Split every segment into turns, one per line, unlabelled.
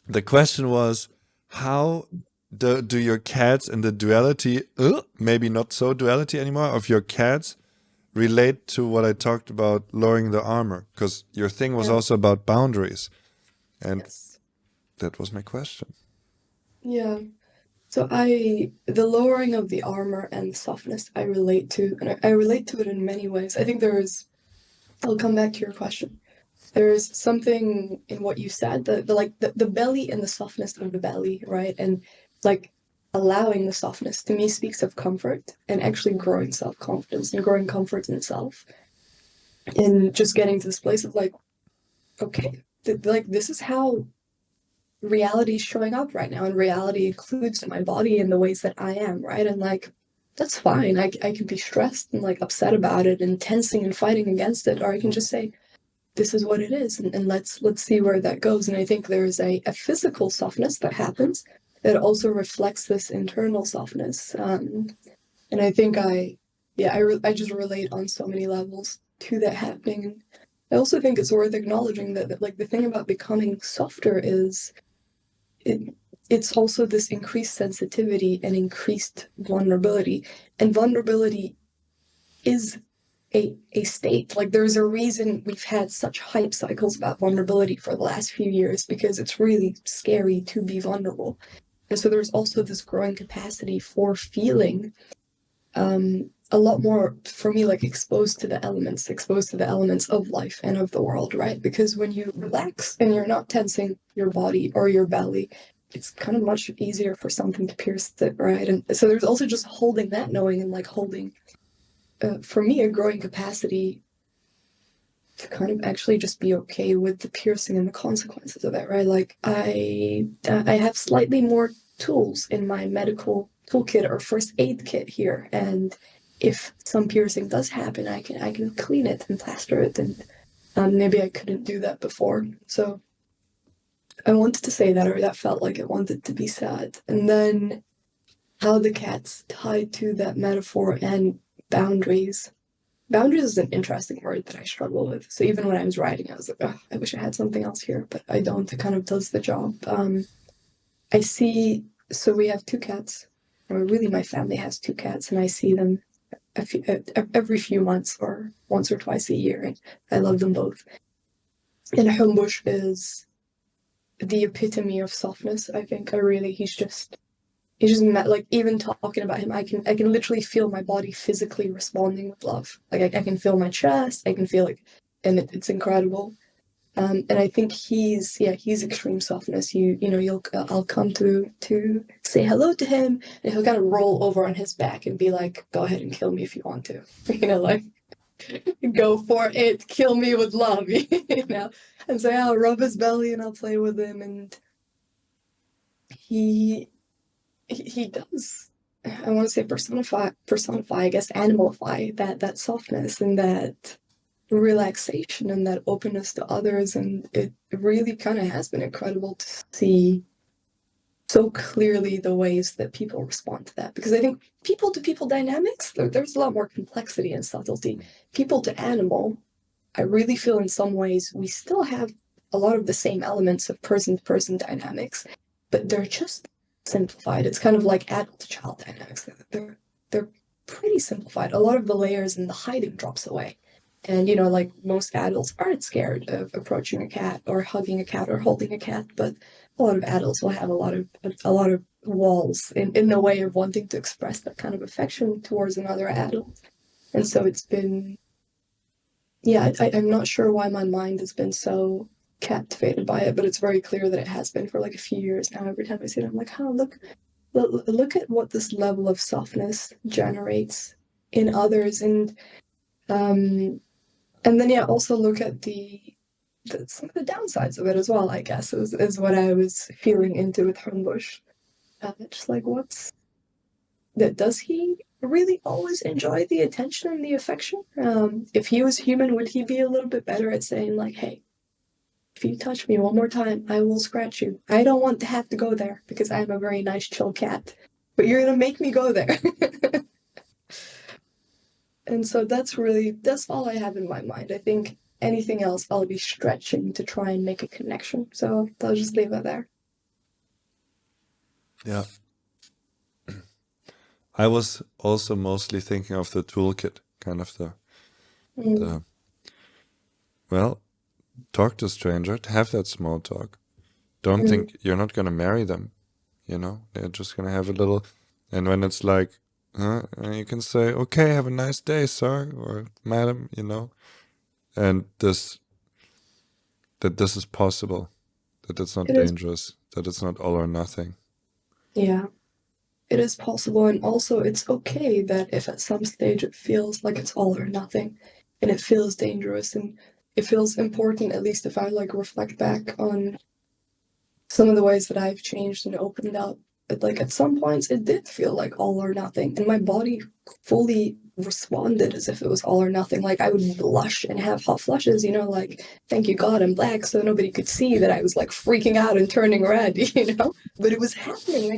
The question was, how do your cats and the duality, maybe not so duality anymore, of your cats relate to what I talked about lowering the armor? Because your thing was
Yeah.
also about boundaries. And
Yes.
that was my question.
Yeah. So the lowering of the armor and softness I relate to, and I relate to it in many ways. I think I'll come back to your question. There's something in what you said, the belly and the softness of the belly, right? And like allowing the softness to me speaks of comfort and actually growing self-confidence and growing comfort in self. And just getting to this place of like, okay, like this is how reality is showing up right now, and reality includes my body in the ways that I am, right? And like that's fine. I can be stressed and like upset about it and tensing and fighting against it, or I can just say, this is what it is, and let's see where that goes. And I think there's a physical softness that happens that also reflects this internal softness. And I think I just relate on so many levels to that happening. And I also think it's worth acknowledging that like the thing about becoming softer is it, it's also this increased sensitivity and increased vulnerability. And vulnerability is a state. Like there's a reason we've had such hype cycles about vulnerability for the last few years, because it's really scary to be vulnerable. And so there's also this growing capacity for feeling a lot more, for me, like exposed to the elements of life and of the world, right? Because when you relax and you're not tensing your body or your belly, it's kind of much easier for something to pierce it, right? And so there's also just holding that knowing and like holding, for me, a growing capacity to kind of actually just be okay with the piercing and the consequences of it, right? Like I have slightly more tools in my medical toolkit or first aid kit here, and if some piercing does happen, I can clean it and plaster it, and maybe I couldn't do that before. So I wanted to say that, or that felt like it wanted to be said, and then how the cat's tied to that metaphor and boundaries. Boundaries is an interesting word that I struggle with. So even when I was writing, I was like, oh, I wish I had something else here, but I don't. It kind of does the job. I see, so we have two cats, or really my family has two cats, and I see them every few months or once or twice a year, and I love them both. And Humbush is the epitome of softness. I think he's just met, like even talking about him, I can literally feel my body physically responding with love. Like I can feel my chest, I can feel like, and it's incredible. And I think he's extreme softness. You'll I'll come to say hello to him, and he'll kind of roll over on his back and be like, "Go ahead and kill me if you want to," like go for it, kill me with love, And so I'll rub his belly and I'll play with him, and he he does, I want to say, personify, I guess, animalify that softness and that relaxation and that openness to others. And it really kind of has been incredible to see so clearly the ways that people respond to that, because I think people to people dynamics, there's a lot more complexity and subtlety. People to animal, I really feel in some ways we still have a lot of the same elements of person to person dynamics, but they're just simplified. It's kind of like adult to child dynamics. They're pretty simplified. A lot of the layers and the hiding drops away. And like most adults aren't scared of approaching a cat or hugging a cat or holding a cat, but a lot of adults will have a lot of walls in the way of wanting to express that kind of affection towards another adult. And so it's been, yeah, I'm not sure why my mind has been so captivated by it, but it's very clear that it has been for like a few years now. Every time I see it, I'm like, oh, look at what this level of softness generates in others, um, and then yeah, also look at some of the downsides of it as well. I guess is what I was feeling into with Hornbush. Just like, what's that? Does he really always enjoy the attention and the affection? If he was human, would he be a little bit better at saying like, "Hey, if you touch me one more time, I will scratch you. I don't want to have to go there because I'm a very nice, chill cat, but you're gonna make me go there." And so that's all I have in my mind. I think anything else, I'll be stretching to try and make a connection. So I'll just leave it there.
Yeah. I was also mostly thinking of the toolkit, kind of
Mm,
the well, talk to stranger, have that small talk. Don't
mm.
think you're not gonna marry them, They're just gonna have a little, and when it's like, and you can say, okay, have a nice day, sir or madam, and this is possible, that it's not
It is,
dangerous, that it's not all or nothing.
yeah, it is possible. And also, it's okay that if at some stage it feels like it's all or nothing and it feels dangerous and it feels important, at least if I like reflect back on some of the ways that I've changed and opened up. But like at some points, it did feel like all or nothing, and my body fully responded as if it was all or nothing. Like I would blush and have hot flushes, like thank you God I'm black, so nobody could see that I was like freaking out and turning red, But it was happening.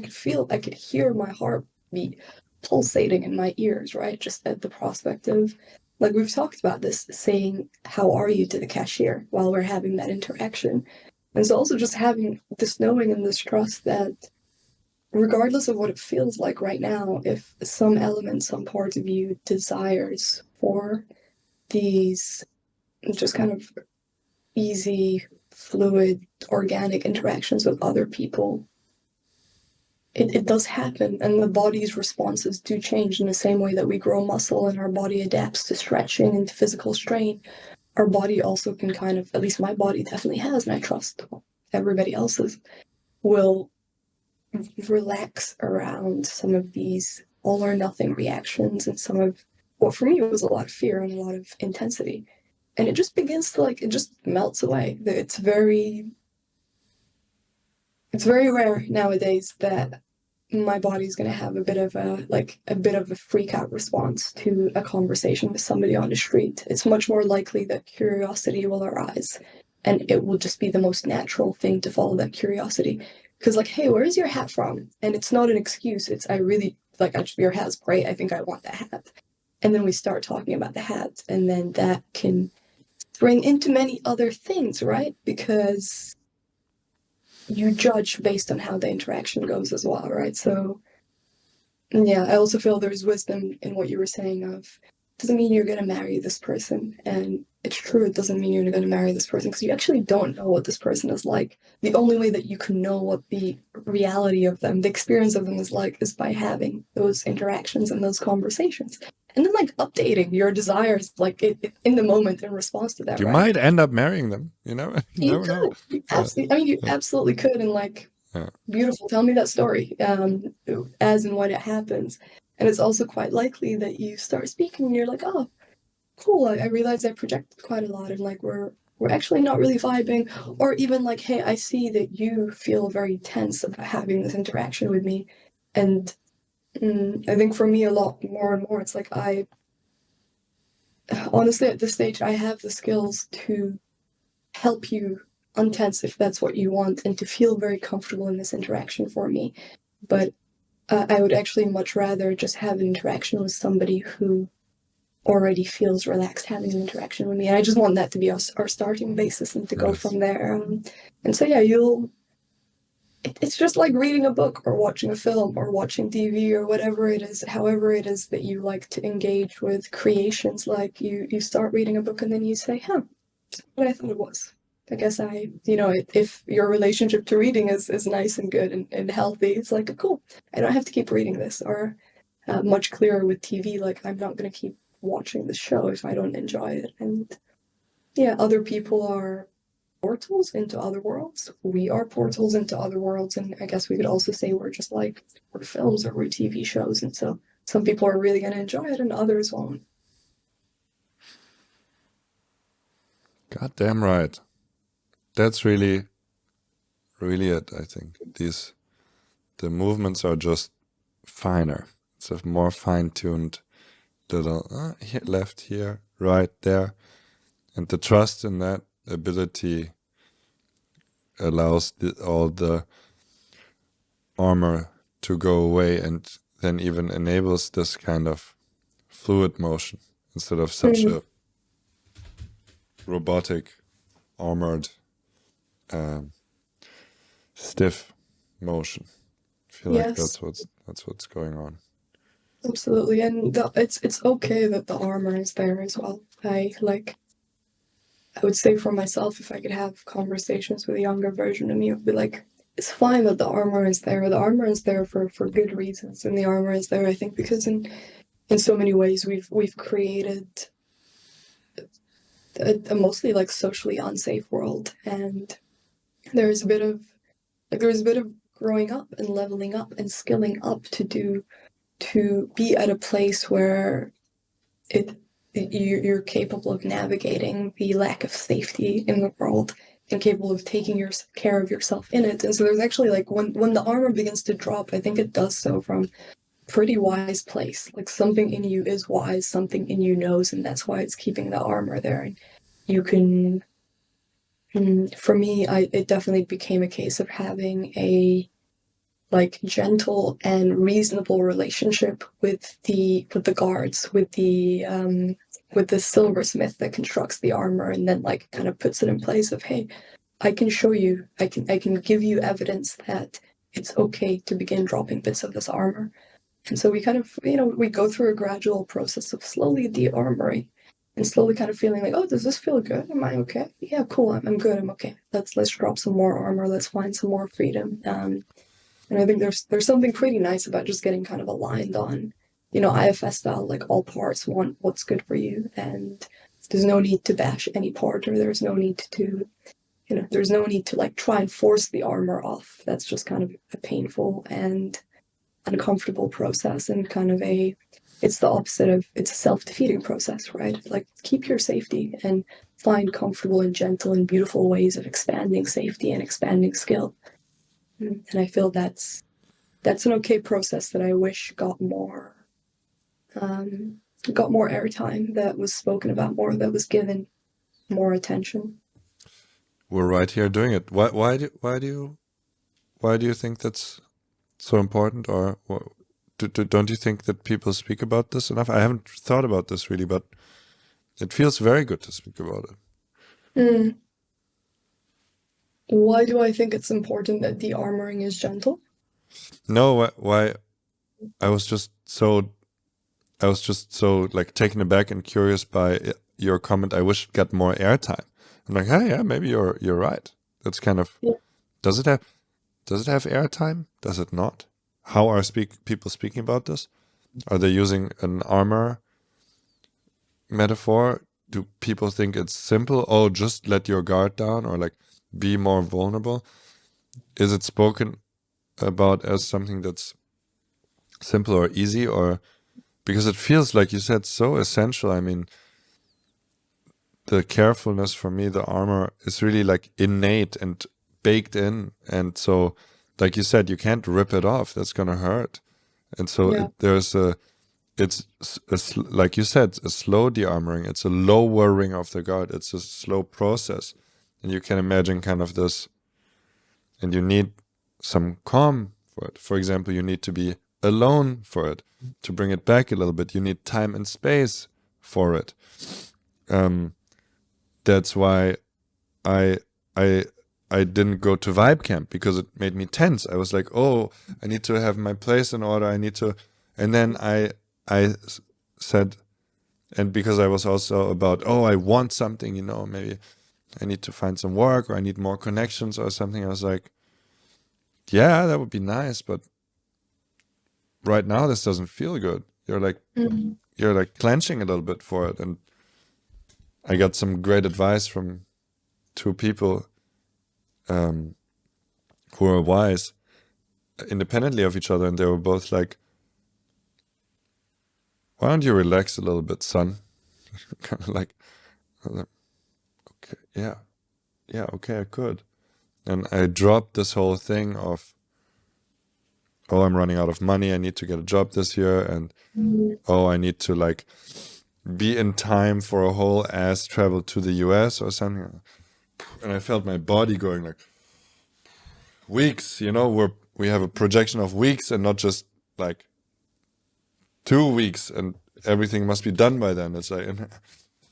I could hear my heartbeat pulsating in my ears, right? Just at the prospect of, like we've talked about this, saying "How are you" to the cashier while we're having that interaction. And so also just having this knowing and this trust that regardless of what it feels like right now, if some element, some part of you desires for these just kind of easy, fluid, organic interactions with other people, it does happen. And the body's responses do change in the same way that we grow muscle and our body adapts to stretching and to physical strain. Our body also can kind of, at least my body definitely has, and I trust everybody else's, will relax around some of these all or nothing reactions and some of what for me was a lot of fear and a lot of intensity. And it just begins to like, it just melts away. It's very rare nowadays that my body's going to have a bit of a freak out response to a conversation with somebody on the street. It's much more likely that curiosity will arise, and it will just be the most natural thing to follow that curiosity. Because like, hey, where's your hat from? And it's not an excuse. It's I really like your hat's great. I think I want that hat. And then we start talking about the hat, and then that can bring into many other things, right? Because you judge based on how the interaction goes as well, right? So yeah, I also feel there's wisdom in what you were saying of doesn't mean you're gonna marry this person. And it's true, it doesn't mean you're gonna marry this person because you actually don't know what this person is like. The only way that you can know what the reality of them, the experience of them is like, is by having those interactions and those conversations. And then like updating your desires like in the moment in response to that,
You
right?
might end up marrying them, you
You
never know.
could. You
Yeah,
absolutely, I mean, you
yeah,
absolutely could. And like,
yeah.
beautiful. Tell me that story, as and when it happens. And it's also quite likely that you start speaking and you're like, oh, cool. I realize I projected quite a lot, and like we're actually not really vibing. Or even like, hey, I see that you feel very tense about having this interaction with me. And I think for me, a lot more and more, it's like I honestly at this stage I have the skills to help you untense if that's what you want and to feel very comfortable in this interaction for me. But I would actually much rather just have an interaction with somebody who already feels relaxed having an interaction with me. And I just want that to be our starting basis and to go
Yes.
from there. And so, yeah, it's just like reading a book or watching a film or watching TV or whatever it is, however it is that you like to engage with creations. Like you start reading a book and then you say, huh, what I thought it was. I guess if your relationship to reading is nice and good and healthy, it's like, cool. I don't have to keep reading this. Or much clearer with TV, like, I'm not going to keep watching the show if I don't enjoy it. And yeah, other people are portals into other worlds. We are portals into other worlds. And I guess we could also say we're films or we're TV shows. And so some people are really going to enjoy it and others won't.
God damn right. That's really, really it, I think. The movements are just finer. It's a more fine-tuned little here, left here, right there. And the trust in that ability allows all the armor to go away, and then even enables this kind of fluid motion instead of such
Mm,
a robotic, armored, um, stiff motion, feel like
Yes,
that's what's going on.
absolutely. And it's okay that the armor is there as well. I would say for myself, if I could have conversations with a younger version of me, it would be like, it's fine that the armor is there. The armor is there for good reasons. And the armor is there, I think, because in so many ways we've created a mostly like socially unsafe world. And there's a bit of there's a bit of growing up and leveling up and skilling up to be at a place where it you're capable of navigating the lack of safety in the world and capable of taking care of yourself in it. And so there's actually like when the armor begins to drop, I think it does so from a pretty wise place. Like something in you is wise, something in you knows, and that's why it's keeping the armor there. And you can, for me, it definitely became a case of having a like gentle and reasonable relationship with the guards, with the silversmith that constructs the armor and then like kind of puts it in place of, hey, I can show you, I can give you evidence that it's okay to begin dropping bits of this armor. And so we kind of, we go through a gradual process of slowly de-armoring and slowly kind of feeling like, oh, does this feel good? Am I okay? Yeah, cool. I'm good. I'm okay. Let's drop some more armor. Let's find some more freedom. And I think there's something pretty nice about just getting kind of aligned on, IFS style, like all parts want what's good for you, and there's no need to bash any part, or there's no need to like try and force the armor off. That's just kind of a painful and uncomfortable process, and kind of it's the opposite of, it's a self-defeating process, right? Like keep your safety and find comfortable and gentle and beautiful ways of expanding safety and expanding skill. And I feel that's an okay process that I wish um, got more airtime, that was spoken about more, that was given more attention.
We're right here doing it. Why do you think that's so important, or don't you think that people speak about this enough? I haven't thought about this really, but it feels very good to speak about it.
Mm. Why do I think it's important that de-armoring is gentle?
No, why? I was just so like taken aback and curious by your comment. I wish it got more airtime. I'm like, hey, yeah, maybe you're right. That's kind of,
Yeah.
does it have airtime? Does it not? How are people speaking about this? Are they using an armor metaphor? Do people think it's simple? Oh, just let your guard down, or like be more vulnerable? Is it spoken about as something that's simple or easy, or because it feels like you said so essential? I mean, the carefulness for me, the armor is really like innate and baked in, and so like you said, you can't rip it off. That's gonna hurt, and so
Yeah.
like you said, a slow de-armoring. It's a lowering of the guard. It's a slow process, and you can imagine kind of this, and you need some calm for it. For example, you need to be alone for it to bring it back a little bit. You need time and space for it. That's why I I I didn't go to vibe camp, because it made me tense. I was like, oh, I need to have my place in order. I need to, and then I said, and because I was also about, oh, I want something, maybe I need to find some work, or I need more connections or something. I was like, yeah, that would be nice, but right now this doesn't feel good.
Mm.
You're like clenching a little bit for it. And I got some great advice from two people um, who are wise independently of each other, and they were both like, why don't you relax a little bit, son? Kind of like, I was like, okay, yeah, okay, I could. And I dropped this whole thing of, oh, I'm running out of money, I need to get a job this year, and
Mm.
oh, I need to like be in time for a whole ass travel to the US or something. And I felt my body going like, weeks, we have a projection of weeks and not just like 2 weeks, and everything must be done by then. It's like,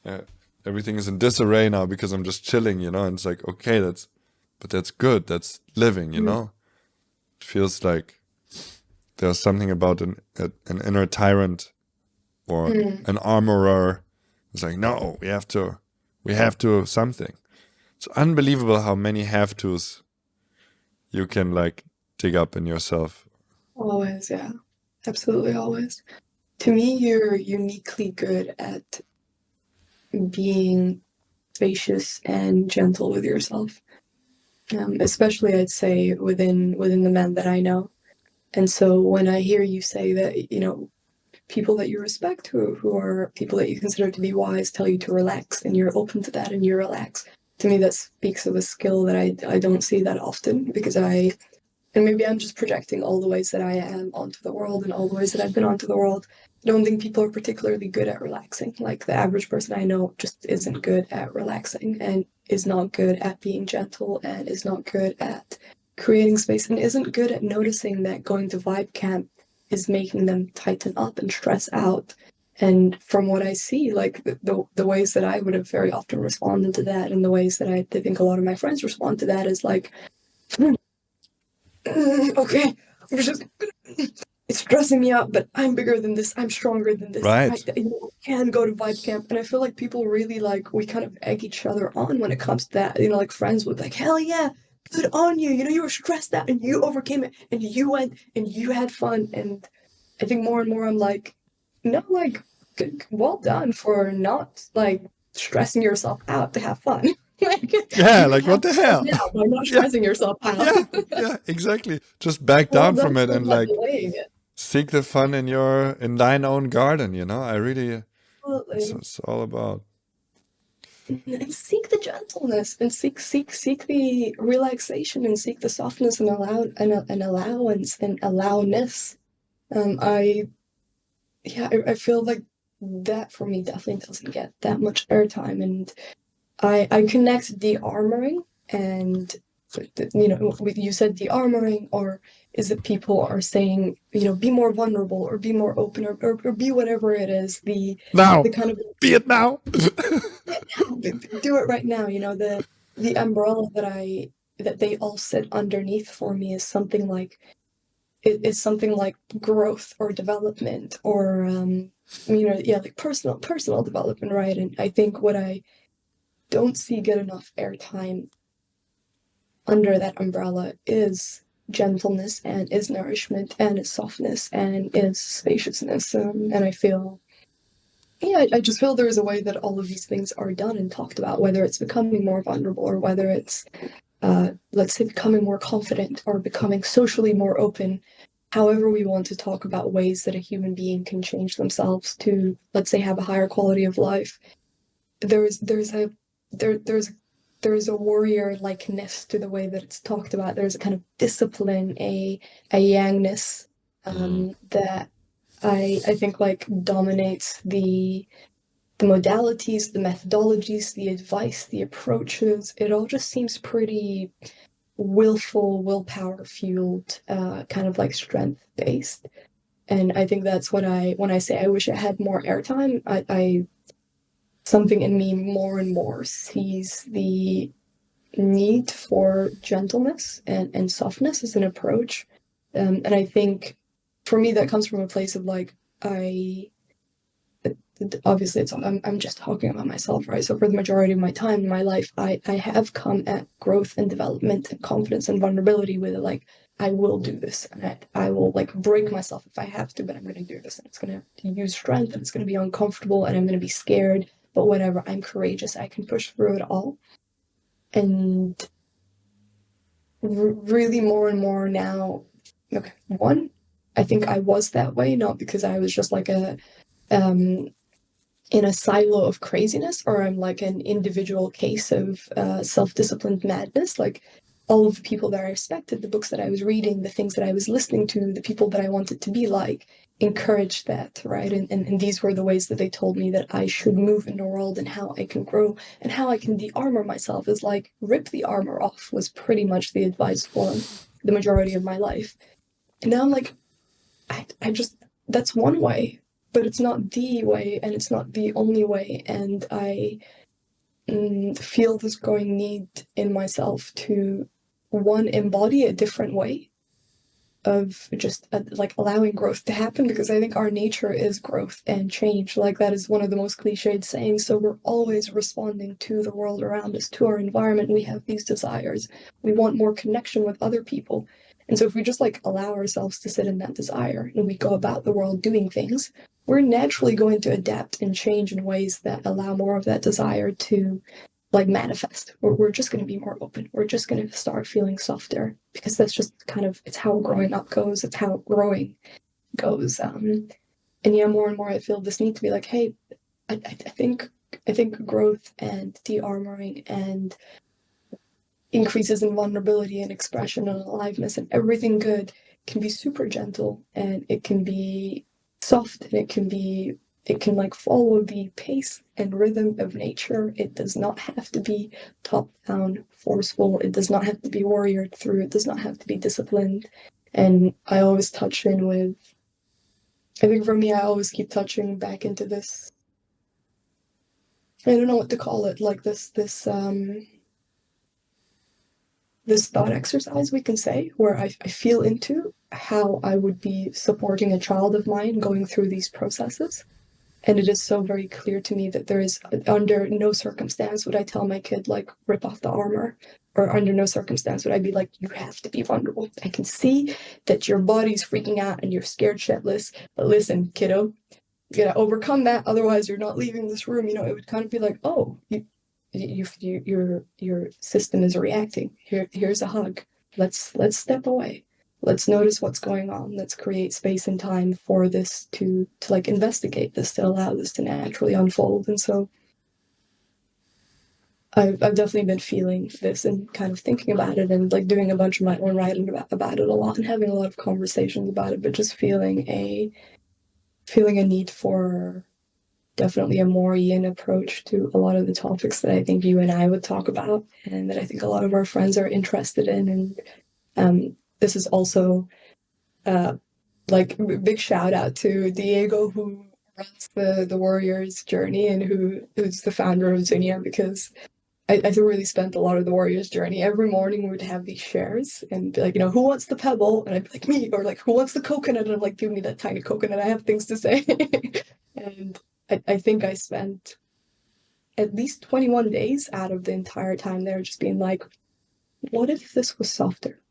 uh, everything is in disarray now because I'm just chilling, and it's like, okay, but that's good. That's living,
Mm.
It feels like there's something about an inner tyrant or
Mm.
an armorer. It's like, no, we have to something. It's unbelievable how many have tos you can like dig up in yourself.
Always, yeah. Absolutely always. To me, you're uniquely good at being spacious and gentle with yourself. Especially I'd say within the men that I know. And so when I hear you say that, people that you respect who are people that you consider to be wise tell you to relax and you're open to that and you relax, to me that speaks of a skill that I don't see that often because and maybe I'm just projecting all the ways that I am onto the world and all the ways that I've been onto the world. I don't think people are particularly good at relaxing. Like the average person I know just isn't good at relaxing and is not good at being gentle and is not good at creating space and isn't good at noticing that going to vibe camp is making them tighten up and stress out. And from what I see, like the ways that I would have very often responded to that and the ways that I think a lot of my friends respond to that is like, okay, I'm just it's stressing me out, but I'm bigger than this. I'm stronger than this. I
Right.
can go to vibe camp, and I feel like people really like we kind of egg each other on when it comes to that. Like friends would like, hell yeah, good on you. You were stressed out and you overcame it, and you went and you had fun. And I think more and more I'm like, no, like, well done for not like stressing yourself out to have fun. Like
Yeah,
you can
like what
have
the
fun
hell?
now by not
Yeah,
stressing yourself out.
yeah, yeah, exactly. Just back
Well
down
done
from it
for
and
not
like
delaying it.
seek the fun in thine own garden, I really
Absolutely.
it's all about.
And seek the gentleness and seek the relaxation and seek the softness and an allowance and allowness. I yeah, I feel like that for me definitely doesn't get that much airtime and I connect de-armoring and you said de-armoring or is it people are saying be more vulnerable or be more open or be whatever it is the
Now,
kind of
be it now.
do it right now. The umbrella that they all sit underneath for me is something like is something like growth or development or yeah, like personal development, right? And I think what I don't see get enough airtime under that umbrella is gentleness and is nourishment and is softness and is spaciousness. And I feel yeah, I just feel there's a way that all of these things are done and talked about, whether it's becoming more vulnerable or whether it's, let's say, becoming more confident or becoming socially more open. However, we want to talk about ways that a human being can change themselves to, let's say, have a higher quality of life. There's a there's there's a warrior likeness to the way that it's talked about. There's a kind of discipline, a yangness
Mm.
that I think like dominates the modalities, the methodologies, the advice, the approaches. It all just seems pretty willful, willpower fueled, kind of like strength based. And I think that's what when I say I wish I had more airtime, I something in me more and more sees the need for gentleness and softness as an approach. And I think for me, that comes from a place of like, obviously I'm just talking about myself, right? So for the majority of my time in my life, I have come at growth and development and confidence and vulnerability with it, like, I will do this and I will like break myself if I have to, but I'm going to do this and it's going to use strength and it's going to be uncomfortable and I'm going to be scared, but whatever, I'm courageous. I can push through it all. And really more and more now, okay, one, I think I was that way, not because I was just like um in a silo of craziness or I'm like an individual case of self-disciplined madness. Like all of the people that I respected, the books that I was reading, the things that I was listening to, the people that I wanted to be like, encouraged that, right? And these were the ways that they told me that I should move in the world and how I can grow and how I can de-armor myself is like rip the armor off was pretty much the advice for the majority of my life. And now I'm like, I just, that's one way, but it's not the way and it's not the only way. And I feel this growing need in myself to, one, embody a different way of just like allowing growth to happen, because I think our nature is growth and change. Like that is one of the most cliched sayings. So we're always responding to the world around us, to our environment. We have these desires. We want more connection with other people. And so if we just like allow ourselves to sit in that desire and we go about the world doing things, we're naturally going to adapt and change in ways that allow more of that desire to like manifest. We're just going to be more open. We're just going to start feeling softer, because that's just kind of, it's how growing up goes. It's how growing goes. And yeah, more and more I feel this need to be like, hey, I think growth and de-armoring and increases in vulnerability and expression and aliveness and everything good can be super gentle, and it can be soft, and it can like follow the pace and rhythm of nature. It does not have to be top down forceful. It does not have to be warriored through. It does not have to be disciplined. And I always touch in with, I think for me, I always keep touching back into this, I don't know what to call it, like this thought exercise, we can say, where I feel into how I would be supporting a child of mine going through these processes. And it is so very clear to me that there is, under no circumstance would I tell my kid, like, rip off the armor, or under no circumstance would I be like, you have to be vulnerable. I can see that your body's freaking out and you're scared shitless, but listen, kiddo, you gotta overcome that. Otherwise, you're not leaving this room. You know, it would kind of be like, oh, your system is reacting. Here's a hug. Let's step away. Let's notice what's going on. Let's create space and time for this to like investigate this, to allow this to naturally unfold. And so I've definitely been feeling this and kind of thinking about it, and like doing a bunch of my own writing about it a lot, and having a lot of conversations about it, but just feeling a need for definitely a more yin approach to a lot of the topics that I think you and I would talk about, and that I think a lot of our friends are interested in. And this is also like big shout out to Diego, who runs the Warriors journey and who's the founder of Zinnia, because I really spent a lot of the Warriors journey. Every morning we would have these shares and be like, you know, who wants the pebble? And I'd be like, me. Or like, who wants the coconut? And I'm like, give me that tiny coconut. I have things to say. And I think I spent at least 21 days out of the entire time there just being like, what if this was softer?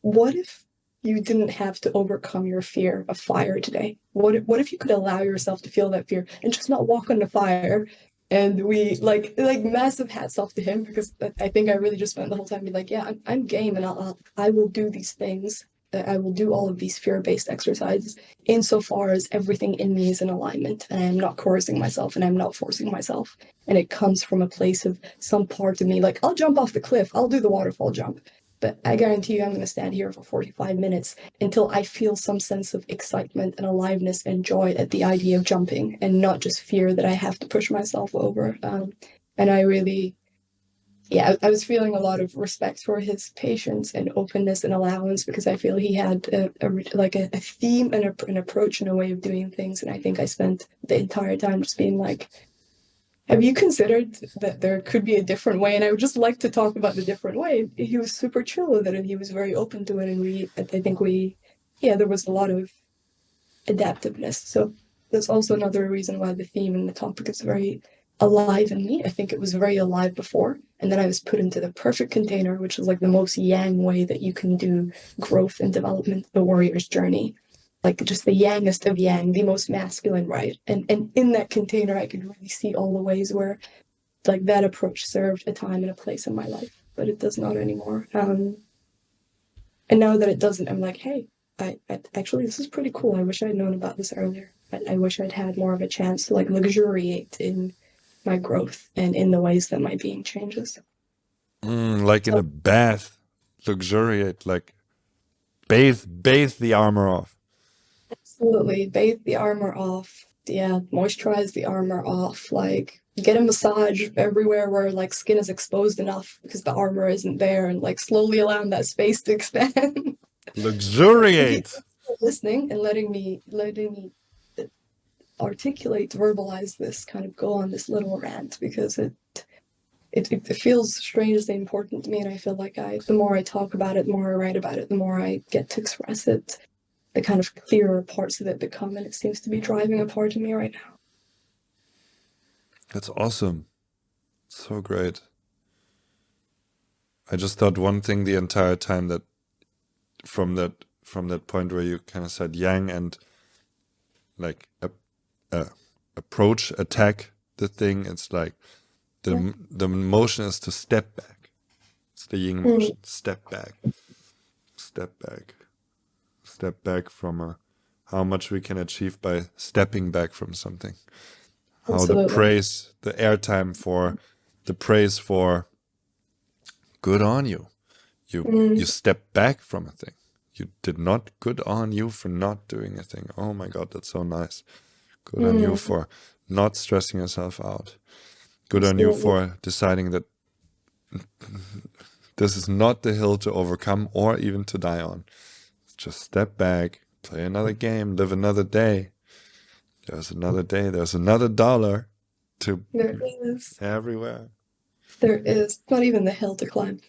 What if you didn't have to overcome your fear of fire today? What if you could allow yourself to feel that fear and just not walk on the fire? And we like massive hats off to him, because I think I really just spent the whole time being like, yeah, I'm game, and I will do these things. I will do all of these fear-based exercises insofar as everything in me is in alignment, and I'm not coercing myself and I'm not forcing myself. And it comes from a place of some part of me, like, I'll jump off the cliff, I'll do the waterfall jump, but I guarantee you I'm going to stand here for 45 minutes until I feel some sense of excitement and aliveness and joy at the idea of jumping, and not just fear that I have to push myself over. And I really, yeah, I was feeling a lot of respect for his patience and openness and allowance, because I feel he had a theme and an approach and a way of doing things. And I think I spent the entire time just being like, have you considered that there could be a different way? And I would just like to talk about the different way. He was super chill with it, and he was very open to it. And I think yeah, there was a lot of adaptiveness. So there's also another reason why the theme and the topic is very alive in me. I think it was very alive before, and then I was put into the perfect container, which is like the most yang way that you can do growth and development, the warrior's journey. Like just the yangest of yang, the most masculine, right? And in that container I could really see all the ways where like that approach served a time and a place in my life, but it does not anymore. And now that it doesn't, I'm like, hey, I actually, this is pretty cool. I wish I'd known about this earlier. I wish I'd had more of a chance to like luxuriate in my growth and in the ways that my being changes.
Like in
So
a bath, luxuriate, like bathe the armor off.
absolutely, bathe the armor off. Yeah, moisturize the armor off. Like get a massage everywhere where like skin is exposed enough because the armor isn't there, and like slowly allowing that space to expand. Thank you
Luxuriate.
for listening and letting me articulate, verbalize this, kind of go on this little rant, because it feels strangely important to me, and I feel like the more I talk about it, the more I write about it, the more I get to express it, the kind of clearer parts of it become, and it seems to be driving a part of me right now.
That's awesome. So great. I just thought one thing the entire time, that from that point where you kind of said yang and like approach, attack the thing, it's like
Yeah.
the motion is to step back. It's the yin
Mm,
motion. Step back, step back, step back from how much we can achieve by stepping back from something. How the
absolutely.
praise, the airtime for the praise for good on you. You
Mm,
step back from a thing. You did not, good on you for not doing a thing. Oh my God, that's so nice. Good on you
mm,
for not stressing yourself out. Good on you
absolutely.
for deciding that this is not the hill to overcome or even to die on. Just step back, play another game, live another day. There's another day, there's another dollar to
There is.
everywhere.
There is not even the hill to climb.